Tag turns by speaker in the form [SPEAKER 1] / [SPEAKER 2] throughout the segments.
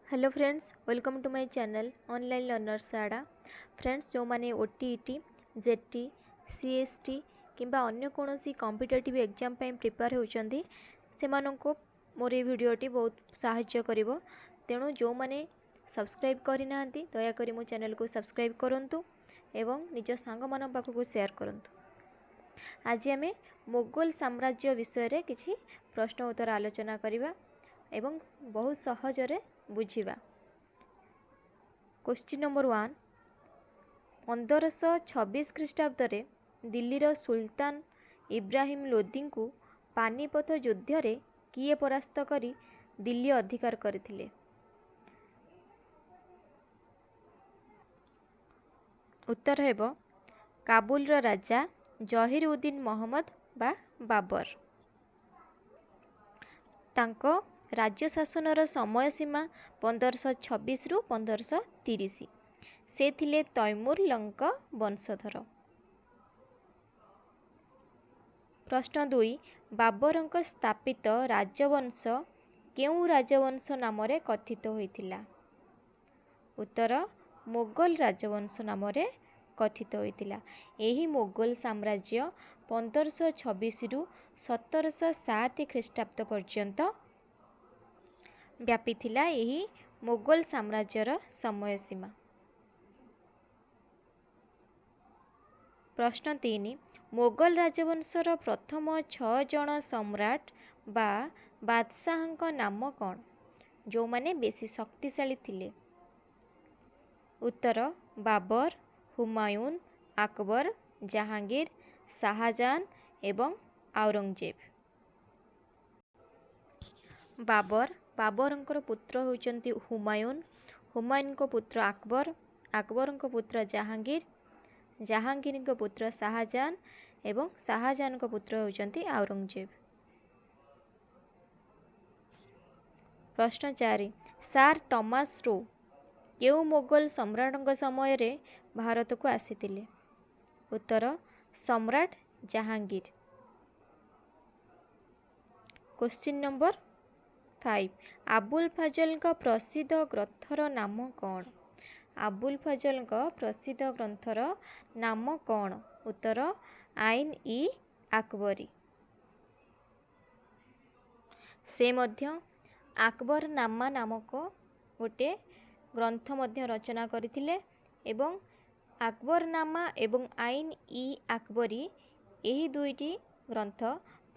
[SPEAKER 1] Hello friends, welcome to my channel online learner साड़ा। Friends, जो माने ओटीईटी, जेटी, सीएसटी किंबा अन्य कौन कॉम्पिटिटिव एग्जाम प्रिपेयर होती से मोर ये भिडियोटी बहुत साहाय्य करिवो। तेणु जो माने सब्सक्राइब करना दयाकोरी मो चैनल को सब्सक्राइब करंतु एवं निज सांग मान पाखक शेयर करंतु। आज आम मोगल साम्राज्य विषय रे किछि प्रश्न उत्तर आलोचना करिबा एवं बहुत सहजरे बुझिबा। क्वेश्चन नंबर 1, 1526 ख्रीष्टाब्द रे दिल्लीर सुल्तान इब्राहिम लोदी को पानीपत युद्ध रे किए परास्त करी दिल्ली अधिकार करथिले? उत्तर हेबो काबुलर राजा जहीर उद्दीन मोहम्मद बा बाबर। तांको राज्य शासनर समय सीमा 1526 रु 1530। से थिले तैमूरलंक वंशधर। प्रश्न 2, बाबरंक स्थापित राजवंश केउ राजवंश नाम रे कथित होइथिला? उत्तर मोगल राजवंश नाम रे कथित होइथिला। एही मोगल साम्राज्य 1526 रु 1707 ख्रीष्टाब्द पर्यंत व्यापी थिला। एही मोगल साम्राज्यर समय सीमा। प्रश्न 3, मोगल राजवंशर प्रथम 6 जन सम्राट बा बादशाहଙ୍କ नाम कौन, जो माने बेसी शक्तिशाली थिले? उत्तर बाबर, हुमायून, अकबर, जहांगीर, शाहजहां एवं औरंगजेब। बाबरंकर पुत्र होउचंती हुमायून, हुमायूनଙ୍କ पुत्र अकबर, अकबरଙ୍କ पुत्र जहांगीर, जहांगीरଙ୍କ पुत्र शाहजहां एवं शाहजहांଙ୍କ पुत्र होउचंती औरंगजेब। प्रश्न 4, सार टॉमस रो केउ मोगल सम्राटଙ୍କ समय रे भारत को आसीथिले? उत्तर सम्राट जहांगीर। क्वेश्चन नंबर 5, अबुल फजल का प्रसिद्ध ग्रंथर नाम कौन? अबुल फजल का प्रसिद्ध ग्रंथर नाम कौन? उत्तर आईन इ अकबरी। से मध्य अकबर नामा नामक गोटे ग्रंथ मध्य रचना करथिले एवं अकबरनामा एवं आईन इ अकबरी एही दुईटी ग्रंथ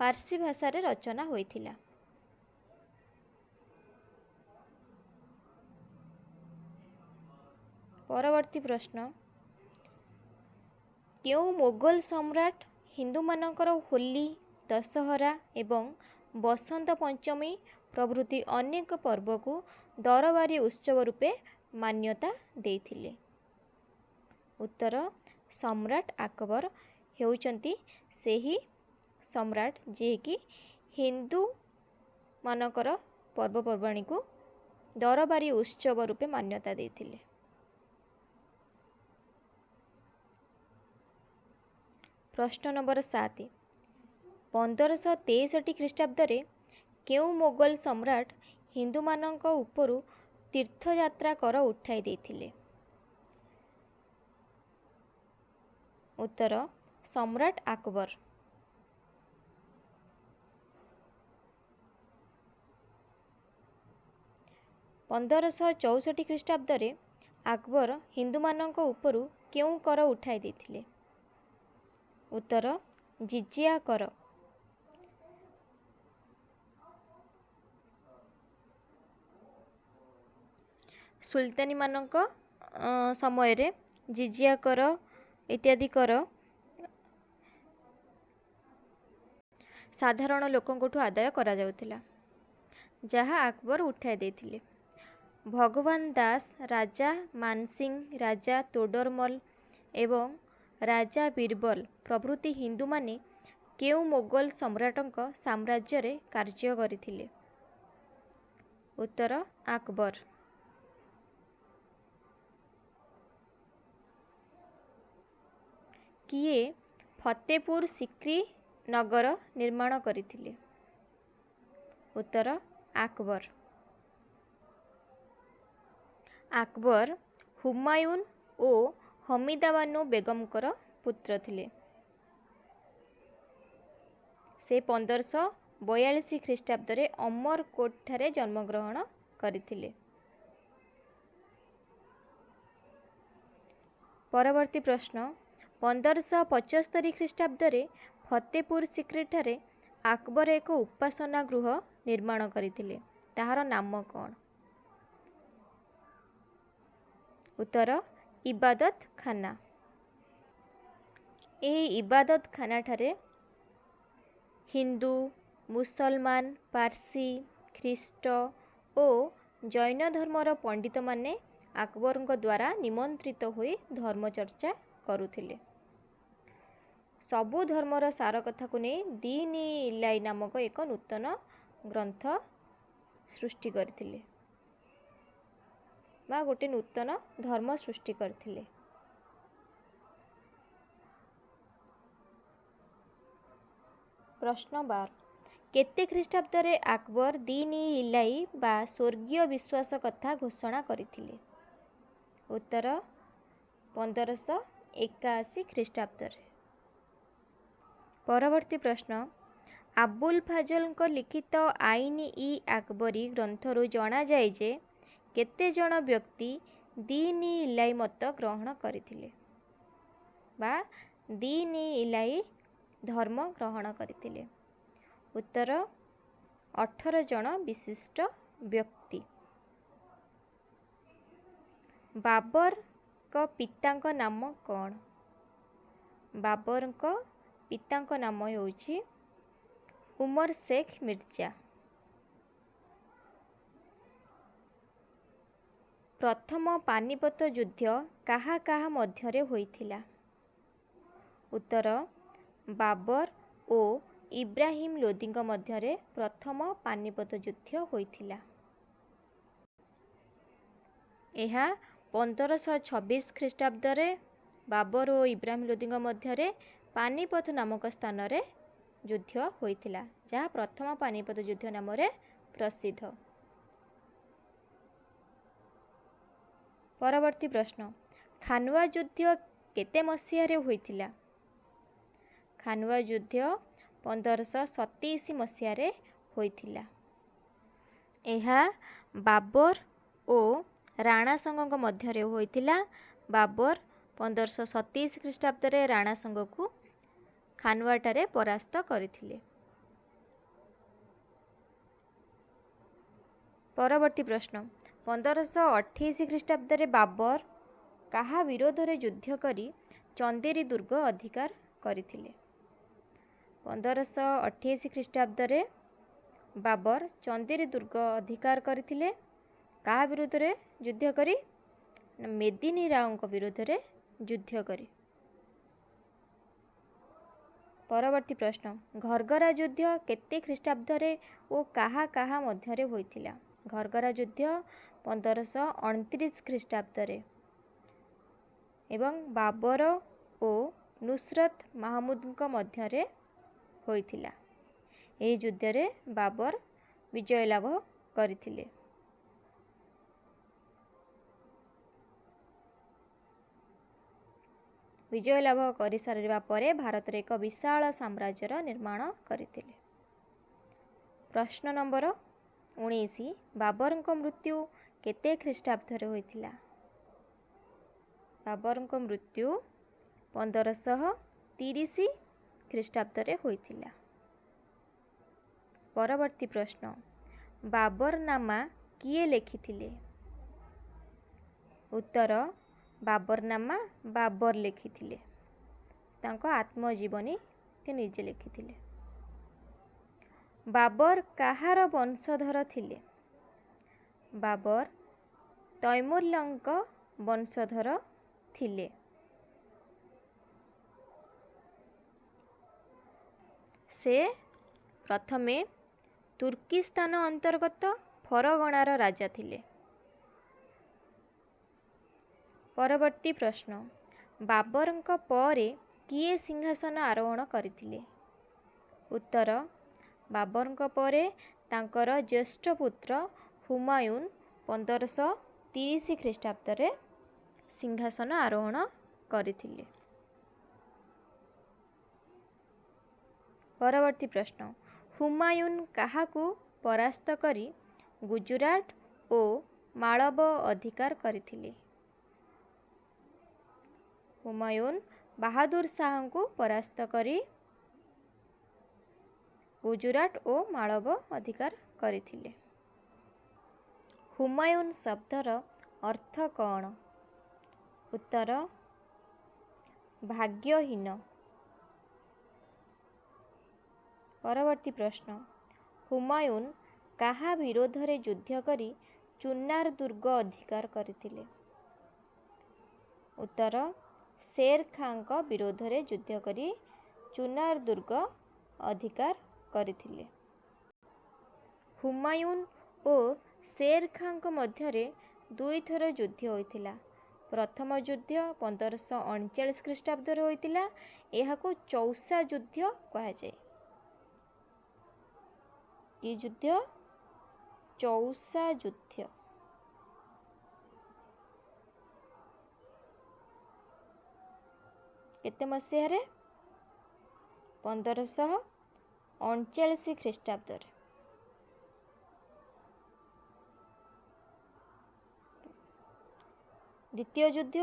[SPEAKER 1] पारसी भाषा रे रचना होइथिला। परवर्ती प्रश्न, केउ मोगल सम्राट हिंदू मानकर होली, दशहरा एवं बसंत पंचमी प्रभृति अनेक पर्व को दरबारी उत्सव रूपे मान्यता देथिले? उत्तर सम्राट अकबर हेउचंती सेही सम्राट जे कि हिंदू मानकर पर्वपर्वाणी को दरबारी उत्सव रूपे मान्यता देथिले। प्रश्न नंबर 7, 1563 ख्रीष्टाब्द रे केउ मोगल सम्राट हिंदू मानक उपरु तीर्थयात्रा कर उठाई देथिले? उत्तर सम्राट अकबर। पंद्रह 64 ख्रीष्टाब्द रे अकबर हिंदू मानक उपरु केउ कर उठाई देथिले? उत्तर जिजिया कर। सुल्तानी मानक समय रे जिजिया कर इत्यादि कर साधारण लोकंकठू आदाय करा जाउथिला, जहा अकबर उठाई देथिले। भगवान दास, राजा मानसिंह, राजा तोडरमल एवं राजा बीरबल प्रभृति हिंदू माने केउ मोगल सम्राटंक साम्राज्य रे कार्य करिथिले? उत्तर अकबर। किए फतेहपुर सिक्री नगर निर्माण करिथिले? उत्तर अकबर। ଆକବର ହୁମାୟୁନ ଓ ହମିଦା ବାନୁ ବେଗମଙ୍କର ପୁତ୍ର ଥିଲେ। ସେ 1542 ଖ୍ରୀଷ୍ଟାବ୍ଦରେ ଅମରକୋଟଠାରେ ଜନ୍ମଗ୍ରହଣ କରିଥିଲେ। ପରବର୍ତ୍ତୀ ପ୍ରଶ୍ନ 1575 ଖ୍ରୀଷ୍ଟାବ୍ଦରେ ଫତେପୁର ସିକ୍ରିଠାରେ ଆକବର ଏକ ଉପାସନା ଗୃହ ନିର୍ମାଣ କରିଥିଲେ। ତାହାର ନାମ କ'ଣ? ଉତ୍ତର ଇବାଦତ ଖାନା। ଏହି ଇବାଦତ ଖାନାଠାରେ ହିନ୍ଦୁ, ମୁସଲମାନ, ପାର୍ସୀ, ଖ୍ରୀଷ୍ଟ ଓ ଜୈନ ଧର୍ମର ପଣ୍ଡିତମାନେ ଆକବରଙ୍କ ଦ୍ୱାରା ନିମନ୍ତ୍ରିତ ହୋଇ ଧର୍ମଚର୍ଚ୍ଚା କରୁଥିଲେ। ସବୁ ଧର୍ମର ସାର କଥାକୁ ନେଇ ଦୀନ-ଇ-ଇଲାହି ନାମକ ଏକ ନୂତନ ଗ୍ରନ୍ଥ ସୃଷ୍ଟି କରିଥିଲେ ବା ଗୋଟେ ନୂତନ ଧର୍ମ ସୃଷ୍ଟି କରିଥିଲେ। ପ୍ରଶ୍ନ 12 କେତେ ଖ୍ରୀଷ୍ଟାବ୍ଦରେ ଆକବର ଦୀନ-ଇ-ଇଲାହି ବା ସ୍ୱର୍ଗୀୟ ବିଶ୍ୱାସ କଥା ଘୋଷଣା କରିଥିଲେ? ଉତ୍ତର 1581 ଖ୍ରୀଷ୍ଟାବ୍ଦରେ। ପରବର୍ତ୍ତୀ ପ୍ରଶ୍ନ ଆବୁଲ ଫାଜଲଙ୍କ ଲିଖିତ ଆଇନ-ଇ-ଆକବରୀ ଗ୍ରନ୍ଥରୁ ଜଣାଯାଏ ଯେ କେତେ ଜଣ ବ୍ୟକ୍ତି ଦୀନ-ଇ-ଇଲାହି ମତ ଗ୍ରହଣ କରିଥିଲେ ବା ଦୀନ-ଇ-ଇଲାହି ଧର୍ମ ଗ୍ରହଣ କରିଥିଲେ? ଉତ୍ତର 18 ଜଣ ବିଶିଷ୍ଟ ବ୍ୟକ୍ତି। ବାବରଙ୍କ ପିତାଙ୍କ ନାମ କ'ଣ? ବାବରଙ୍କ ପିତାଙ୍କ ନାମ ହେଉଛି ଉମର ଶେଖ ମିର୍ଜା। ପ୍ରଥମ ପାନିପତ ଯୁଦ୍ଧ କାହା କାହା ମଧ୍ୟରେ ହୋଇଥିଲା? ଉତ୍ତର ବାବର ଓ ଇବ୍ରାହିମ ଲୋଦିଙ୍କ ମଧ୍ୟରେ ପ୍ରଥମ ପାନିପତ ଯୁଦ୍ଧ ହୋଇଥିଲା। ଏହା 1526 ଖ୍ରୀଷ୍ଟାବ୍ଦରେ ବାବର ଓ ଇବ୍ରାହିମ ଲୋଦିଙ୍କ ମଧ୍ୟରେ ପାନିପତ ନାମକ ସ୍ଥାନରେ ଯୁଦ୍ଧ ହୋଇଥିଲା, ଯାହା ପ୍ରଥମ ପାନିପତ ଯୁଦ୍ଧ ନାମରେ ପ୍ରସିଦ୍ଧ। ପରବର୍ତ୍ତୀ ପ୍ରଶ୍ନ ଖାନୱା ଯୁଦ୍ଧ କେତେ ମସିହାରେ ହୋଇଥିଲା? ଖାନୱା ଯୁଦ୍ଧ 1527 ମସିହାରେ ହୋଇଥିଲା। ଏହା ବାବର ଓ ରାଣା ସାଙ୍ଗଙ୍କ ମଧ୍ୟରେ ହୋଇଥିଲା। ବାବର 1527 ଖ୍ରୀଷ୍ଟାବ୍ଦରେ ରାଣା ସାଙ୍ଗକୁ ଖାନୱାଠାରେ ପରାସ୍ତ କରିଥିଲେ। ପରବର୍ତ୍ତୀ ପ୍ରଶ୍ନ 1528 ଖ୍ରୀଷ୍ଟାବ୍ଦରେ ବାବର କାହା ବିରୋଧରେ ଯୁଦ୍ଧ କରି ଚନ୍ଦେରୀ ଦୁର୍ଗ ଅଧିକାର କରିଥିଲେ? 1528 ଖ୍ରୀଷ୍ଟାବ୍ଦରେ ବାବର ଚନ୍ଦେରୀ ଦୁର୍ଗ ଅଧିକାର କରିଥିଲେ। କାହା ବିରୁଦ୍ଧରେ ଯୁଦ୍ଧ କରି? ମେଦିନୀ ରାଓଙ୍କ ବିରୁଦ୍ଧରେ ଯୁଦ୍ଧ କରି। ପରବର୍ତ୍ତୀ ପ୍ରଶ୍ନ ଘରଗରା ଯୁଦ୍ଧ କେତେ ଖ୍ରୀଷ୍ଟାବ୍ଦରେ ଓ କାହା କାହା ମଧ୍ୟରେ ହୋଇଥିଲା? ଘରଗରା ଯୁଦ୍ଧ 1529 ଖ୍ରୀଷ୍ଟାବ୍ଦରେ ଏବଂ ବାବର ଓ ନୁସରତ ମାହମୁଦଙ୍କ ମଧ୍ୟରେ ହୋଇଥିଲା। ଏହି ଯୁଦ୍ଧରେ ବାବର ବିଜୟ ଲାଭ କରିଥିଲେ। ବିଜୟ ଲାଭ କରିସାରିବା ପରେ ଭାରତରେ ଏକ ବିଶାଳ ସାମ୍ରାଜ୍ୟର ନିର୍ମାଣ କରିଥିଲେ। ପ୍ରଶ୍ନ ନମ୍ବର 19 ବାବରଙ୍କ ମୃତ୍ୟୁ କେତେ ଖ୍ରୀଷ୍ଟାବ୍ଦରେ ହୋଇଥିଲା? ବାବରଙ୍କ ମୃତ୍ୟୁ 1530 ଖ୍ରୀଷ୍ଟାବ୍ଦରେ ହୋଇଥିଲା। ପରବର୍ତ୍ତୀ ପ୍ରଶ୍ନ ବାବରନାମା କିଏ ଲେଖିଥିଲେ? ଉତ୍ତର ବାବରନାମା ବାବର ଲେଖିଥିଲେ। ତାଙ୍କ ଆତ୍ମଜୀବନୀ ସେ ନିଜେ ଲେଖିଥିଲେ। ବାବର କାହାର ବଂଶଧର ଥିଲେ? ବାବର ତୈମୁରଲଙ୍କ ବଂଶଧର ଥିଲେ। ସେ ପ୍ରଥମେ ତୁର୍କିସ୍ତାନ ଅନ୍ତର୍ଗତ ଫରଗଣାର ରାଜା ଥିଲେ। ପରବର୍ତ୍ତୀ ପ୍ରଶ୍ନ ବାବରଙ୍କ ପରେ କିଏ ସିଂହାସନ ଆରୋହଣ କରିଥିଲେ? ଉତ୍ତର ବାବରଙ୍କ ପରେ ତାଙ୍କର ଜ୍ୟେଷ୍ଠ ପୁତ୍ର ହୁମାୟୁନ 30 ଖ୍ରୀଷ୍ଟାବ୍ଦରେ ସିଂହାସନ ଆରୋହଣ କରିଥିଲେ। ପରବର୍ତ୍ତୀ ପ୍ରଶ୍ନ, ହୁମାୟୁନ୍ କାହାକୁ ପରାସ୍ତ କରି ଗୁଜରାଟ ଓ ମାଳବ ଅଧିକାର କରିଥିଲେ? ହୁମାୟୁନ୍ ବାହାଦୁର ଶାହଙ୍କୁ ପରାସ୍ତ କରି ଗୁଜରାଟ ଓ ମାଳବ ଅଧିକାର କରିଥିଲେ। ହୁମାୟୁନ୍ ଶବ୍ଦର ଅର୍ଥ କ'ଣ? ଉତ୍ତର ଭାଗ୍ୟହୀନ। ପରବର୍ତ୍ତୀ ପ୍ରଶ୍ନ, ହୁମାୟୁନ୍ କାହା ବିରୋଧରେ ଯୁଦ୍ଧ କରି ଚୁନାର ଦୁର୍ଗ ଅଧିକାର କରିଥିଲେ? ଉତ୍ତର ଶେର ଖାଁଙ୍କ ବିରୋଧରେ ଯୁଦ୍ଧ କରି ଚୁନାର ଦୁର୍ଗ ଅଧିକାର କରିଥିଲେ। ହୁମାୟୁନ୍ ଓ ଶେର ଖାଁଙ୍କ ମଧ୍ୟରେ ଦୁଇଥର ଯୁଦ୍ଧ ହୋଇଥିଲା। ପ୍ରଥମ ଯୁଦ୍ଧ 1539 ଖ୍ରୀଷ୍ଟାବ୍ଦରେ ହୋଇଥିଲା। ଏହାକୁ ଚୌସା ଯୁଦ୍ଧ କୁହାଯାଏ। କି ଯୁଦ୍ଧ? ଚୌସା ଯୁଦ୍ଧ। କେତେ ମସିହାରେ? 1539 ଖ୍ରୀଷ୍ଟାବ୍ଦରେ। ଦ୍ୱିତୀୟ ଯୁଦ୍ଧ,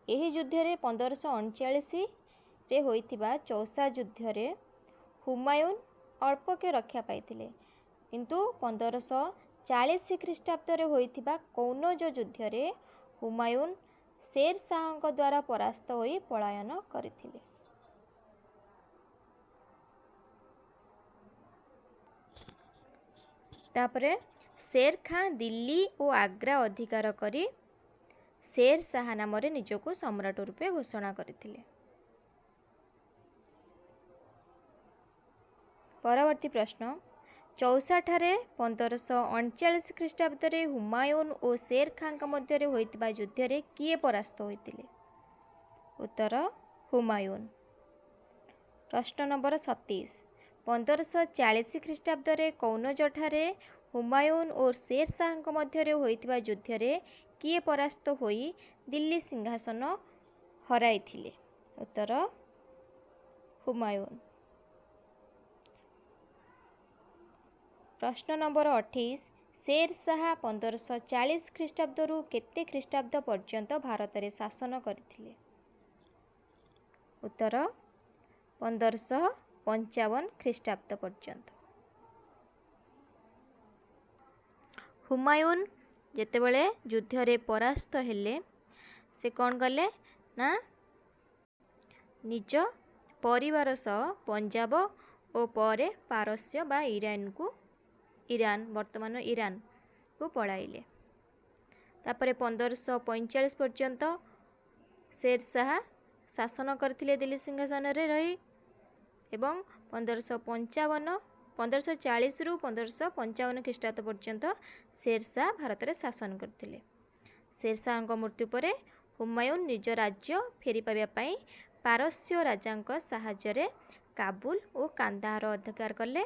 [SPEAKER 1] ଏହି ଯୁଦ୍ଧରେ 1539ରେ ହୋଇଥିବା ଚୌସା ଯୁଦ୍ଧରେ ହୁମାୟୁନ୍ ଅଳ୍ପକେ ରକ୍ଷା ପାଇଥିଲେ, କିନ୍ତୁ 1540 ଖ୍ରୀଷ୍ଟାବ୍ଦରେ ହୋଇଥିବା କୌନଜ ଯୁଦ୍ଧରେ ହୁମାୟୁନ୍ ଶେର ଶାହଙ୍କ ଦ୍ୱାରା ପରାସ୍ତ ହୋଇ ପଳାୟନ କରିଥିଲେ। ତାପରେ ଶେର ଖାଁ ଦିଲ୍ଲୀ ଓ ଆଗ୍ରା ଅଧିକାର କରି ଶେର ଶାହ ନାମରେ ନିଜକୁ ସମ୍ରାଟ ରୂପେ ଘୋଷଣା କରିଥିଲେ। ପରବର୍ତ୍ତୀ ପ୍ରଶ୍ନ, ଚୌସାଠାରେ 1539 ଖ୍ରୀଷ୍ଟାବ୍ଦରେ ହୁମାୟୁନ୍ ଓ ଶେର ଖାଁଙ୍କ ମଧ୍ୟରେ ହୋଇଥିବା ଯୁଦ୍ଧରେ କିଏ ପରାସ୍ତ ହୋଇଥିଲେ? ଉତ୍ତର ହୁମାୟୁନ୍। ପ୍ରଶ୍ନ ନମ୍ବର 37, 1540 ଖ୍ରୀଷ୍ଟାବ୍ଦରେ କୌନଜଠାରେ ହୁମାୟୁନ୍ ଓ ଶେର ଶାହଙ୍କ ମଧ୍ୟରେ ହୋଇଥିବା ଯୁଦ୍ଧରେ କିଏ ପରାସ୍ତ ହୋଇ ଦିଲ୍ଲୀ ସିଂହାସନ ହରାଇଥିଲେ? ଉତ୍ତର ହୁମାୟୁନ୍। ପ୍ରଶ୍ନ ନମ୍ବର 28, ଶେର ଶାହ 1540 ଖ୍ରୀଷ୍ଟାବ୍ଦରୁ କେତେ ଖ୍ରୀଷ୍ଟାବ୍ଦ ପର୍ଯ୍ୟନ୍ତ ଭାରତରେ ଶାସନ କରିଥିଲେ? ଉତ୍ତର 1555 ଖ୍ରୀଷ୍ଟାବ୍ଦ ପର୍ଯ୍ୟନ୍ତ। ହୁମାୟୁନ୍ ଯେତେବେଳେ ଯୁଦ୍ଧରେ ପରାସ୍ତ ହେଲେ, ସେ କ'ଣ କଲେ ନା ନିଜ ପରିବାର ସହ ପଞ୍ଜାବ ଓ ପରେ ପାରସ୍ୟ ବା ବର୍ତ୍ତମାନ ଇରାନକୁ ପଳାଇଲେ। ତାପରେ 1545 ପର୍ଯ୍ୟନ୍ତ ଶେର ଶାହ ଶାସନ କରିଥିଲେ ଦିଲ୍ଲୀ ସିଂହାସନରେ ରହି ଏବଂ 1540ରୁ 1555 ଖ୍ରୀଷ୍ଟାବ୍ଦ ପର୍ଯ୍ୟନ୍ତ ଶେର ଶାହ ଭାରତରେ ଶାସନ କରିଥିଲେ। ଶେର ଶାହଙ୍କ ମୃତ୍ୟୁ ପରେ ହୁମାୟୁନ୍ ନିଜ ରାଜ୍ୟ ଫେରି ପାଇବା ପାଇଁ ପାରସ୍ୟ ରାଜାଙ୍କ ସାହାଯ୍ୟରେ କାବୁଲ ଓ କାନ୍ଦାହାର ଅଧିକାର କଲେ।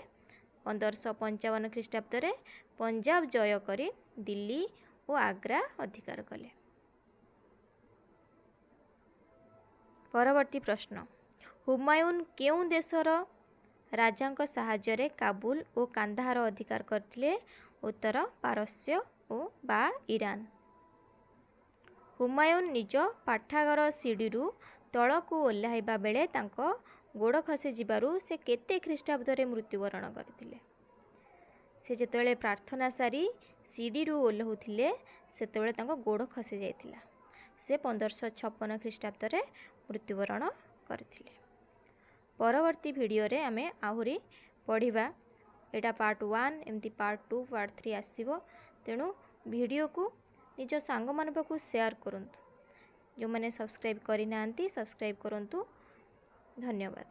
[SPEAKER 1] 1555 ଖ୍ରୀଷ୍ଟାବ୍ଦରେ ପଞ୍ଜାବ ଜୟ କରି ଦିଲ୍ଲୀ ଓ ଆଗ୍ରା ଅଧିକାର କଲେ। ପରବର୍ତ୍ତୀ ପ୍ରଶ୍ନ, ହୁମାୟୁନ୍ କେଉଁ ଦେଶର ରାଜାଙ୍କ ସାହାଯ୍ୟରେ କାବୁଲ ଓ କାନ୍ଦାହାର ଅଧିକାର କରିଥିଲେ? ଉତ୍ତର ପାରସ୍ୟ ବା ଇରାନ। ହୁମାୟୁନ୍ ନିଜ ପାଠାଗାର ସିଡ଼ିରୁ ତଳକୁ ଓହ୍ଲାଇବା ବେଳେ ତାଙ୍କ ଗୋଡ଼ ଖସିଯିବାରୁ ସେ କେତେ ଖ୍ରୀଷ୍ଟାବ୍ଦରେ ମୃତ୍ୟୁବରଣ କରିଥିଲେ? ସେ ଯେତେବେଳେ ପ୍ରାର୍ଥନା ସାରି ସିଡ଼ିରୁ ଓହ୍ଲାଉଥିଲେ ସେତେବେଳେ ତାଙ୍କ ଗୋଡ଼ ଖସି ଯାଇଥିଲା। ସେ 1556 ଖ୍ରୀଷ୍ଟାବ୍ଦରେ ମୃତ୍ୟୁବରଣ କରିଥିଲେ। ପରବର୍ତ୍ତୀ ଭିଡ଼ିଓରେ ଆମେ ଆହୁରି ପଢ଼ିବା। ଏଇଟା ପାର୍ଟ 1, ଏମିତି ପାର୍ଟ 2, ପାର୍ଟ 3 ଆସିବ। ତେଣୁ ଭିଡ଼ିଓକୁ ନିଜ ସାଙ୍ଗମାନଙ୍କ ପାଖକୁ ସେୟାର କରନ୍ତୁ। ଯେଉଁମାନେ ସବସ୍କ୍ରାଇବ୍ କରିନାହାନ୍ତି ସବସ୍କ୍ରାଇବ୍ କରନ୍ତୁ। ଧନ୍ୟବାଦ।